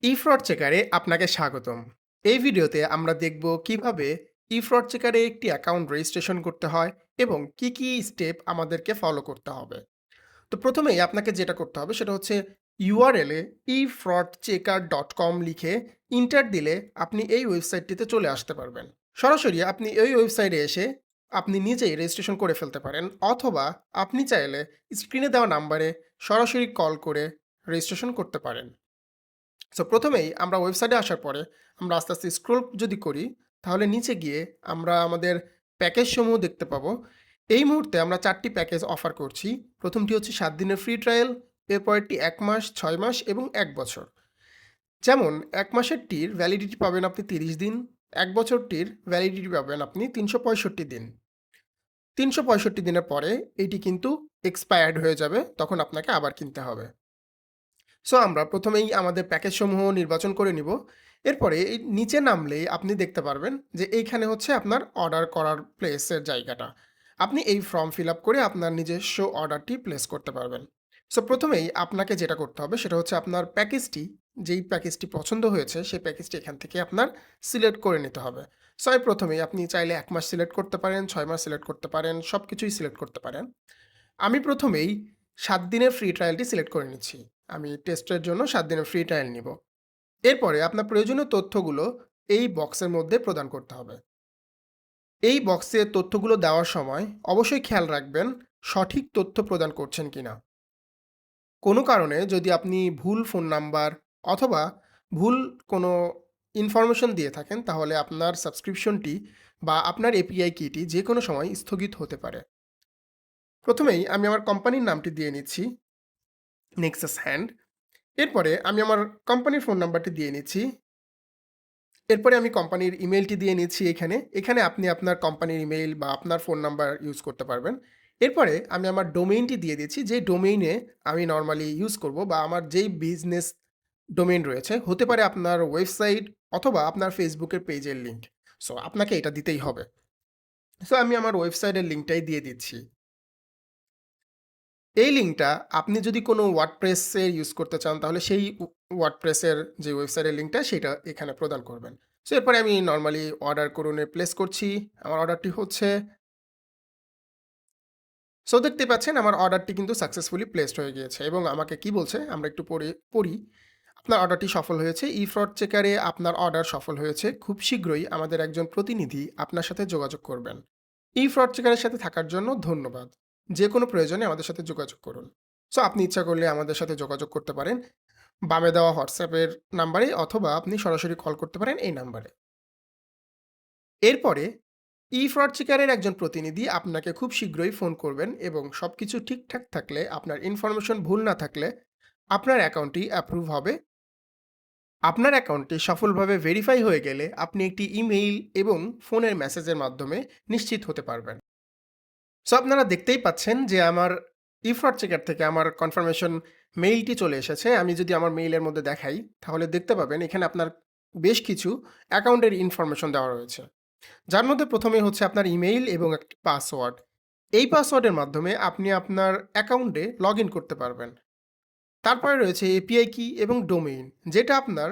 ই-ফ্রড চেকারে আপনাকে স্বাগতম। এই ভিডিওতে আমরা দেখব কিভাবে ই-ফ্রড চেকারে একটি অ্যাকাউন্ট রেজিস্ট্রেশন করতে হয় এবং কি স্টেপ আমাদেরকে ফলো করতে হবে। তো প্রথমেই আপনাকে যেটা করতে হবে সেটা হচ্ছে ইউআরএল এ efraudchecker.com লিখে এন্টার দিলে আপনি এই ওয়েবসাইটটিতে চলে আসতে পারবেন। সরাসরি আপনি এই ওয়েবসাইটে এসে আপনি নিজেই রেজিস্ট্রেশন করে ফেলতে পারেন, অথবা আপনি চাইলে স্ক্রিনে দেওয়া নাম্বারে সরাসরি কল করে রেজিস্ট্রেশন করতে পারেন। সো প্রথমেই আমরা ওয়েবসাইটে আসার পরে আমরা আস্তে আস্তে স্ক্রল যদি করি, তাহলে নিচে গিয়ে আমরা আমাদের প্যাকেজসমূহ দেখতে পাবো। এই মুহূর্তে আমরা ৪টি প্যাকেজ অফার করছি। প্রথমটি হচ্ছে ৭ দিনের ফ্রি ট্রায়াল, এরপরেরটি ১ মাস, ৬ মাস এবং ১ বছর। যেমন ১ মাসেরটির ভ্যালিডিটি পাবেন আপনি ৩০ দিন, ১ বছরটির ভ্যালিডিটি পাবেন আপনি ৩৬৫ দিন। ৩৬৫ দিনের পরে এটি কিন্তু এক্সপায়ার্ড হয়ে যাবে, তখন আপনাকে আবার কিনতে হবে। সো আমরা প্রথমেই আমাদের প্যাকেজসমূহ নির্বাচন করে নিব। এরপরে এই নিচে নামলেই আপনি দেখতে পারবেন যে এইখানে হচ্ছে আপনার অর্ডার করার প্লেসের জায়গাটা। আপনি এই ফর্ম ফিল আপ করে আপনার নিজস্ব অর্ডারটি প্লেস করতে পারবেন। সো প্রথমেই আপনাকে যেটা করতে হবে সেটা হচ্ছে আপনার প্যাকেজটি, যেই প্যাকেজটি পছন্দ হয়েছে সেই প্যাকেজটি এখান থেকে আপনার সিলেক্ট করে নিতে হবে। সো এই প্রথমেই আপনি চাইলে ১ মাস সিলেক্ট করতে পারেন, ৬ মাস সিলেক্ট করতে পারেন, সব কিছুই সিলেক্ট করতে পারেন। আমি প্রথমেই ৭ দিনের ফ্রি ট্রায়ালটি সিলেক্ট করে নিচ্ছি। আমি টেস্টের জন্য ৭ দিনের ফ্রি ট্রায়াল নিব। এরপরে আপনার প্রয়োজনীয় তথ্যগুলো এই বক্সের মধ্যে প্রদান করতে হবে। এই বক্সে তথ্যগুলো দেওয়ার সময় অবশ্যই খেয়াল রাখবেন সঠিক তথ্য প্রদান করছেন কিনা। কোনো কারণে যদি আপনি ভুল ফোন নাম্বার অথবা ভুল কোনো ইনফরমেশন দিয়ে থাকেন, তাহলে আপনার সাবস্ক্রিপশনটি বা আপনার এপিআই কিটি যে কোনো সময় স্থগিত হতে পারে। প্রথমেই আমি আমার কোম্পানির নামটি দিয়ে নিচ্ছি, নেক্সাস হ্যান্ড। এরপরে আমি আমার কোম্পানির ফোন নাম্বারটি দিয়ে নিচ্ছি। এরপরে আমি কোম্পানির ইমেইলটি দিয়ে নিচ্ছি এখানে। এখানে আপনি আপনার কোম্পানির ইমেইল বা আপনার ফোন নাম্বার ইউজ করতে পারবেন। এরপরে আমি আমার ডোমেইনটি দিয়ে দিচ্ছি, যে ডোমেইনে আমি নরমালি ইউজ করব বা আমার যেই বিজনেস ডোমেইন রয়েছে, হতে পারে আপনার ওয়েবসাইট অথবা আপনার ফেসবুকের পেজের লিঙ্ক। সো আপনাকে এটা দিতেই হবে। সো আমি আমার ওয়েবসাইটের লিঙ্কটাই দিয়ে দিচ্ছি। এই লিঙ্কটা আপনি যদি কোনো ওয়ার্ডপ্রেসের ইউজ করতে চান, তাহলে সেই ওয়ার্ডপ্রেসের যে ওয়েবসাইটের লিঙ্কটা সেটা এখানে প্রদান করবেন। সো এরপরে আমি নরমালি অর্ডার করুনে প্লেস করছি। আমার অর্ডারটি হচ্ছে। সো দেখতে পাচ্ছেন আমার অর্ডারটি কিন্তু সাকসেসফুলি প্লেসড হয়ে গিয়েছে এবং আমাকে কি বলছে আমরা একটু পড়ি। আপনার অর্ডারটি সফল হয়েছে। ই-ফ্রড চেকারে আপনার অর্ডার সফল হয়েছে। খুব শীঘ্রই আমাদের একজন প্রতিনিধি আপনার সাথে যোগাযোগ করবেন। ই-ফ্রড চেকারের সাথে থাকার জন্য ধন্যবাদ। যে কোনো প্রয়োজনে আমাদের সাথে যোগাযোগ করুন। সো আপনি ইচ্ছা করলে আমাদের সাথে যোগাযোগ করতে পারেন বামে দেওয়া হোয়াটসঅ্যাপের নাম্বারে, অথবা আপনি সরাসরি কল করতে পারেন এই নাম্বারে। এরপরে ই-ফ্রড চেকারের একজন প্রতিনিধি আপনাকে খুব শীঘ্রই ফোন করবেন এবং সবকিছু ঠিকঠাক থাকলে, আপনার ইনফরমেশন ভুল না থাকলে আপনার অ্যাকাউন্টটি অ্যাপ্রুভ হবে। আপনার অ্যাকাউন্টটি সফলভাবে ভেরিফাই হয়ে গেলে আপনি একটি ইমেইল এবং ফোনের মেসেজের মাধ্যমে নিশ্চিত হতে পারবেন। সো আপনারা দেখতেই পাচ্ছেন যে আমার ই-ফ্রড চেকার থেকে আমার কনফার্মেশন মেইলটি চলে এসেছে। আমি যদি আমার মেইলের মধ্যে দেখাই, তাহলে দেখতে পাবেন এখানে আপনার বেশ কিছু অ্যাকাউন্টের ইনফরমেশন দেওয়া রয়েছে। যার মধ্যে প্রথমেই হচ্ছে আপনার ইমেইল এবং একটি পাসওয়ার্ড। এই পাসওয়ার্ডের মাধ্যমে আপনি আপনার অ্যাকাউন্টে লগইন করতে পারবেন। তারপরে রয়েছে এপিআই কি এবং ডোমেইন, যেটা আপনার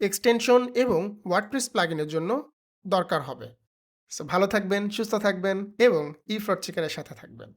এক্সটেনশন এবং ওয়ার্ডপ্রেস প্লাগইনের জন্য দরকার হবে। সো ভালো থাকবেন, সুস্থ থাকবেন এবং ই-ফ্রড চেকারের সাথে থাকবেন।